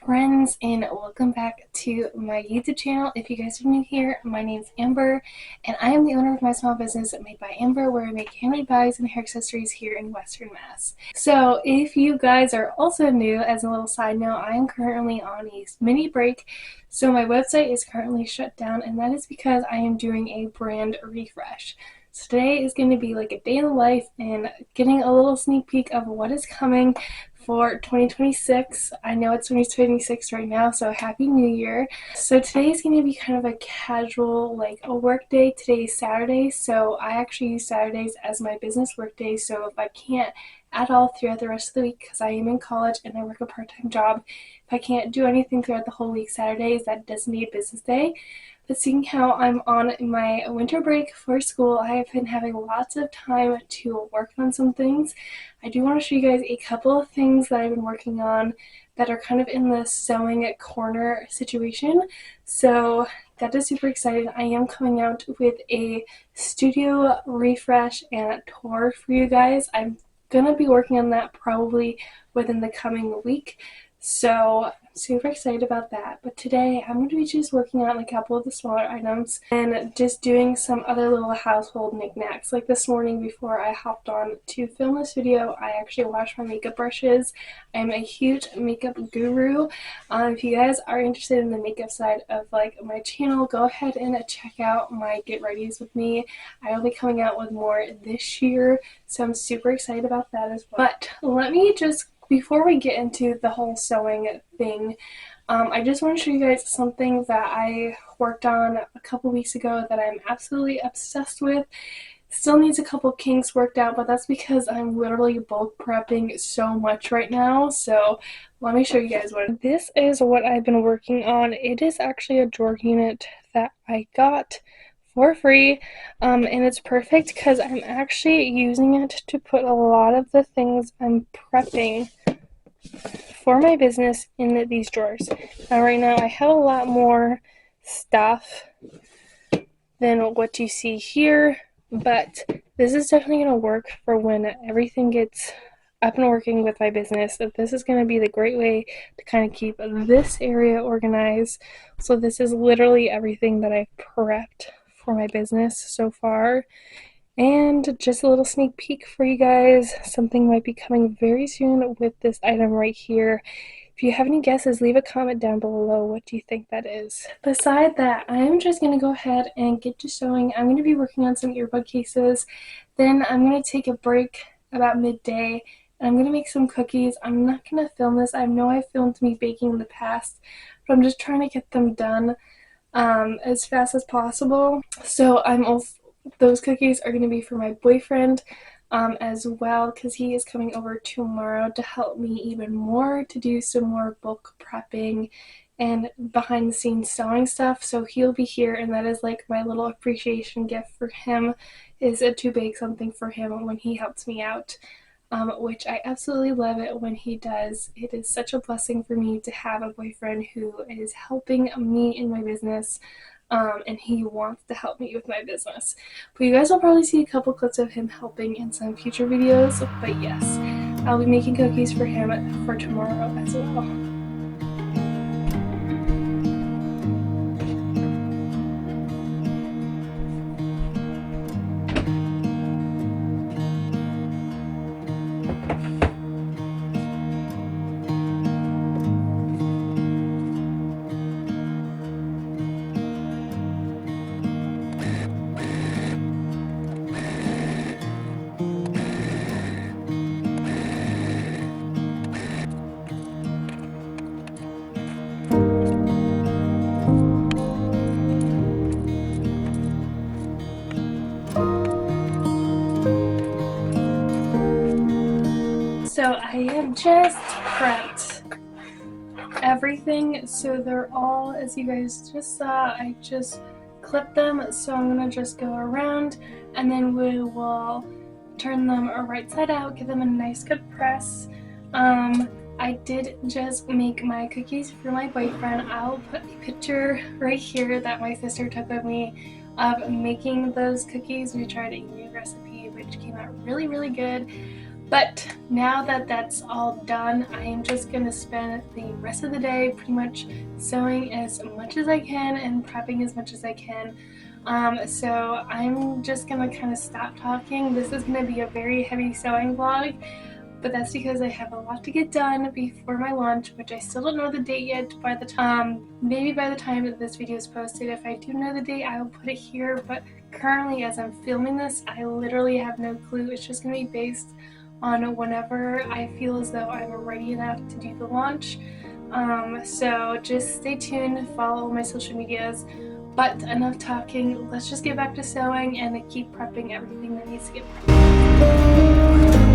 friends, and welcome back to my YouTube channel. If you guys are new here, my name's Amber and I am the owner of my small business Made by Amber, where I make handmade bags and hair accessories here in Western Mass. So if you guys are also new, as a little side note, I am currently on a mini break. So my website is currently shut down, and that is because I am doing a brand refresh. So today is going to be like a day in the life and getting a little sneak peek of what is coming for 2026. I know it's 2026 right now, so happy new year. So today is going to be kind of a casual, like a work day. Today is Saturday, so I actually use Saturdays as my business work day. So if I can't at all throughout the rest of the week, because I am in college and I work a part-time job, if I can't do anything throughout the whole week, Saturdays, that doesn't be a business day. But seeing how I'm on my winter break for school, I have been having lots of time to work on some things. I do want to show you guys a couple of things that I've been working on that are kind of in the sewing corner situation. So that is super exciting. I am coming out with a studio refresh and tour for you guys. I'm gonna be working on that probably within the coming week. So super excited about that. But today I'm going to be just working on a couple of the smaller items and just doing some other little household knickknacks. Like this morning before I hopped on to film this video, I actually washed my makeup brushes. I'm a huge makeup guru. If you guys are interested in the makeup side of like my channel, go ahead and check out my get readies with me. I will be coming out with more this year, so I'm super excited about that as well. But let me just, before we get into the whole sewing thing, I just want to show you guys something that I worked on a couple weeks ago that I'm absolutely obsessed with. Still needs a couple kinks worked out, but that's because I'm literally bulk prepping so much right now. So let me show you guys what. This is what I've been working on. It is actually a drawer unit that I got for free, and it's perfect because I'm actually using it to put a lot of the things I'm prepping for my business in these drawers. Now right now I have a lot more stuff than what you see here, but this is definitely going to work for when everything gets up and working with my business. This is going to be the great way to kind of keep this area organized. So this is literally everything that I've prepped for my business so far. And just a little sneak peek for you guys, something might be coming very soon with this item right here. If you have any guesses, leave a comment down below. What do you think that is? Beside that, I'm just going to go ahead and get to sewing. I'm going to be working on some earbud cases. Then I'm going to take a break about midday, and I'm going to make some cookies. I'm not going to film this. I know I've filmed me baking in the past, but I'm just trying to get them done as fast as possible. So those cookies are going to be for my boyfriend as well, because he is coming over tomorrow to help me even more, to do some more bulk prepping and behind the scenes sewing stuff. So he'll be here, and that is like my little appreciation gift for him, is to bake something for him when he helps me out, which I absolutely love it when he does. It is such a blessing for me to have a boyfriend who is helping me in my business. And he wants to help me with my business. But you guys will probably see a couple clips of him helping in some future videos. But yes, I'll be making cookies for him for tomorrow as well. So I have just prepped everything, so they're all, as you guys just saw, I just clipped them. So I'm gonna just go around, and then we will turn them right side out, give them a nice good press. I did just make my cookies for my boyfriend. I'll put a picture right here that my sister took of me of making those cookies. We tried a new recipe which came out really good. But now that that's all done, I am just going to spend the rest of the day pretty much sewing as much as I can and prepping as much as I can. So I'm just going to kind of stop talking. This is going to be a very heavy sewing vlog, but that's because I have a lot to get done before my launch, which I still don't know the date yet. By the time, maybe by the time that this video is posted, if I do know the date, I will put it here. But currently, as I'm filming this, I literally have no clue. It's just going to be based on whenever I feel as though I'm ready enough to do the launch. So just stay tuned, follow my social medias. But enough talking, let's just get back to sewing and keep prepping everything that needs to get prepped.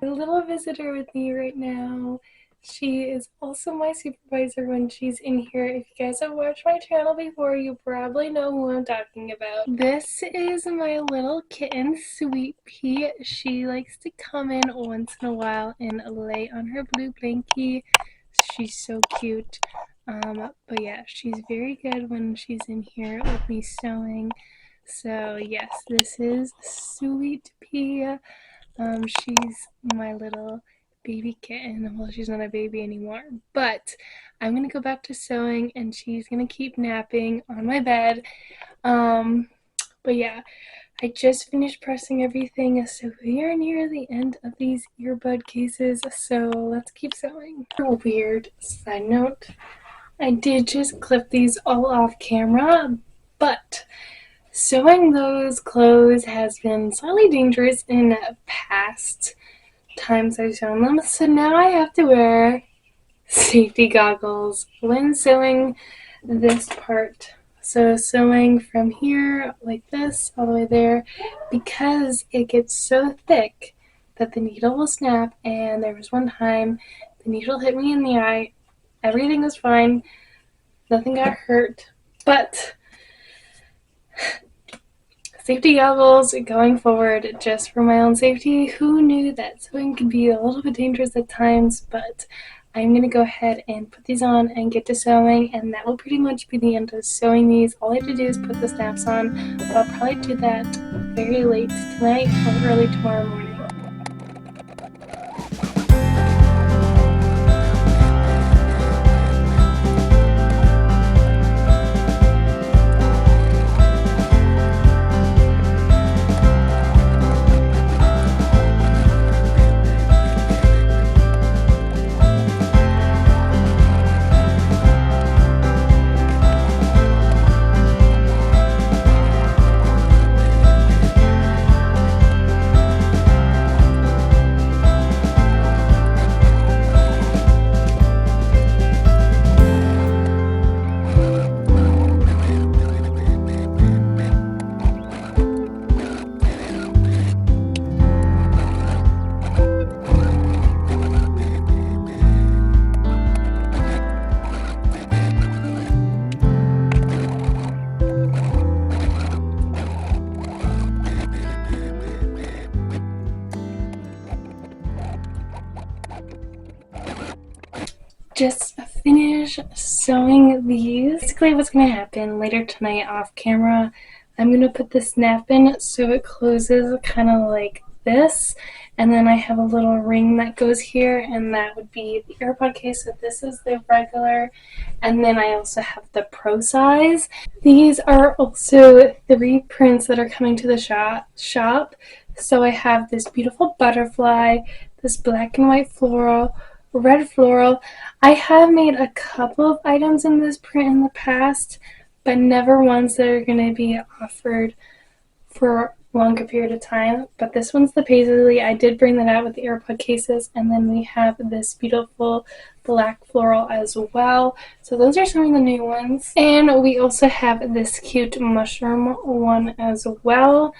A little visitor with me right now. She is also my supervisor when she's in here. If you guys have watched my channel before, you probably know who I'm talking about. This is my little kitten, Sweet Pea. She likes to come in once in a while and lay on her blue blankie. She's so cute. But yeah, she's very good when she's in here with me sewing. So yes, this is Sweet Pea. She's my little baby kitten. Well, she's not a baby anymore, but I'm gonna go back to sewing and she's gonna keep napping on my bed. But yeah, I just finished pressing everything, so we are near the end of these earbud cases, so let's keep sewing. Weird side note, I did just clip these all off camera, but sewing those clothes has been slightly dangerous in past times I've sewn them, so now I have to wear safety goggles when sewing this part. So sewing from here like this all the way there, because it gets so thick that the needle will snap. And there was one time the needle hit me in the eye. Everything was fine, nothing got hurt, but safety goggles going forward just for my own safety. Who knew that sewing could be a little bit dangerous at times? But I'm going to go ahead and put these on and get to sewing, and that will pretty much be the end of sewing these. All I have to do is put the snaps on, but I'll probably do that very late tonight or early tomorrow morning. Just finish sewing these. Basically what's going to happen later tonight off camera, I'm going to put the snap in so it closes kind of like this, and then I have a little ring that goes here, and that would be the earbud case. So this is the regular, and then I also have the pro size. These are also 3 prints that are coming to the shop. So I have this beautiful butterfly, this black and white floral, red floral. I have made a couple of items in this print in the past, but never ones that are going to be offered for a longer period of time. But this one's the paisley. I did bring that out with the AirPod cases, and then we have this beautiful black floral as well. So those are some of the new ones. And we also have this cute mushroom one as well.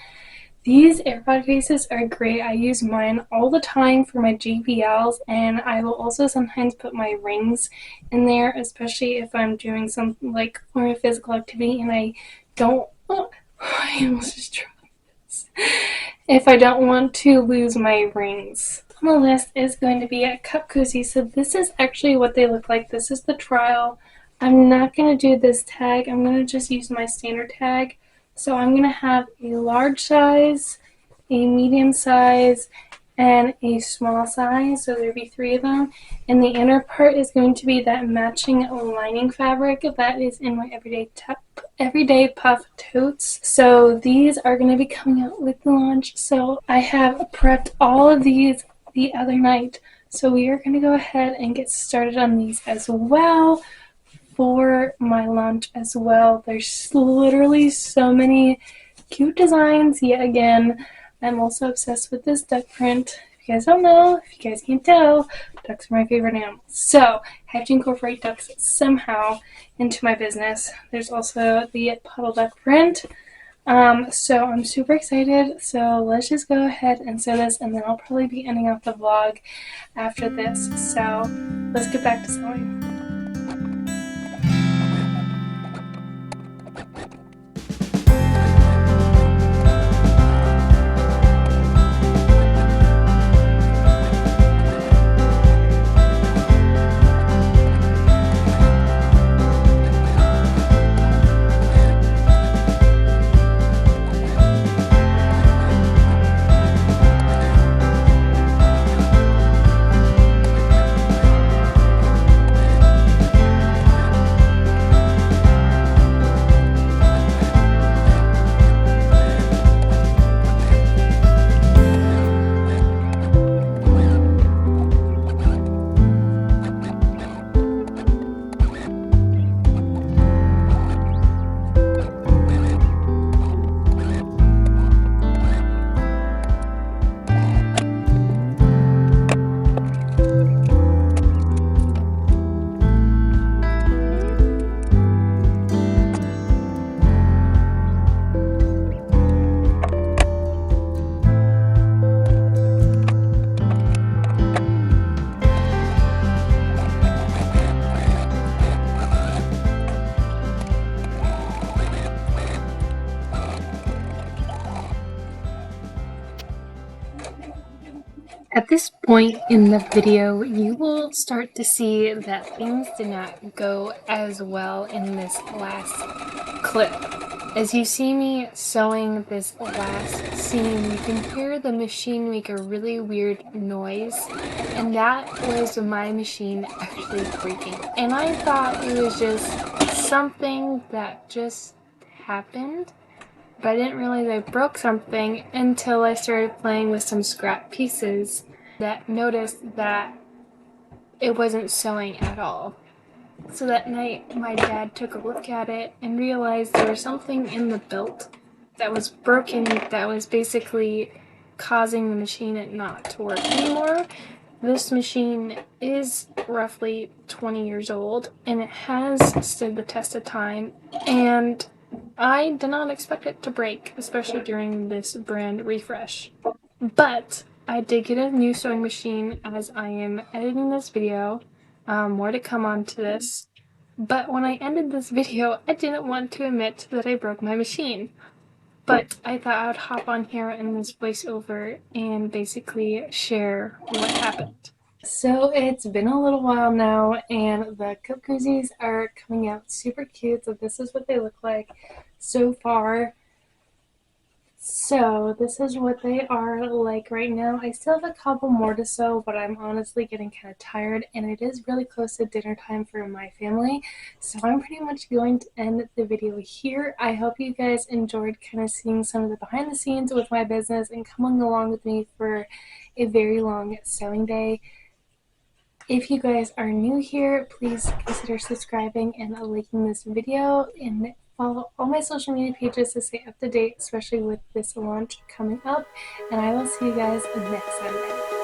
These AirPod cases are great. I use mine all the time for my JBLs, and I will also sometimes put my rings in there, especially if I'm doing something like more physical activity and I don't, oh, I almost just dropped this. If I don't want to lose my rings. On the list is going to be a cup koozie. So this is actually what they look like. This is the trial. I'm not going to do this tag. I'm going to just use my standard tag. So I'm going to have a large size, a medium size, and a small size. So there'll be 3 of them. And the inner part is going to be that matching lining fabric that is in my everyday puff totes. So these are going to be coming out with the launch. So I have prepped all of these the other night. So we are going to go ahead and get started on these as well for my launch as well. There's literally so many cute designs yet again. I'm also obsessed with this duck print. If you guys don't know, if you guys can't tell, ducks are my favorite animals. So I have to incorporate ducks somehow into my business. There's also the puddle duck print. So I'm super excited. So let's just go ahead and sew this, and then I'll probably be ending off the vlog after this. So let's get back to sewing. At this point in the video, you will start to see that things did not go as well in this last clip. As you see me sewing this last seam, you can hear the machine make a really weird noise, and that was my machine actually breaking. And I thought it was just something that just happened, but I didn't realize I broke something until I started playing with some scrap pieces that noticed that it wasn't sewing at all. So that night, my dad took a look at it and realized there was something in the belt that was broken that was basically causing the machine not to work anymore. This machine is roughly 20 years old, and it has stood the test of time, and I did not expect it to break, especially during this brand refresh. But I did get a new sewing machine as I am editing this video. More to come on to this. But when I ended this video, I didn't want to admit that I broke my machine. But I thought I would hop on here in this voiceover and basically share what happened. So it's been a little while now, and the cup koozies are coming out super cute. So this is what they look like so far. So this is what they are like right now. I still have a couple more to sew, but I'm honestly getting kind of tired, and it is really close to dinner time for my family. So I'm pretty much going to end the video here. I hope you guys enjoyed kind of seeing some of the behind the scenes with my business and coming along with me for a very long sewing day. If you guys are new here, please consider subscribing and liking this video, and follow all my social media pages to stay up to date, especially with this launch coming up. And I will see you guys next Sunday.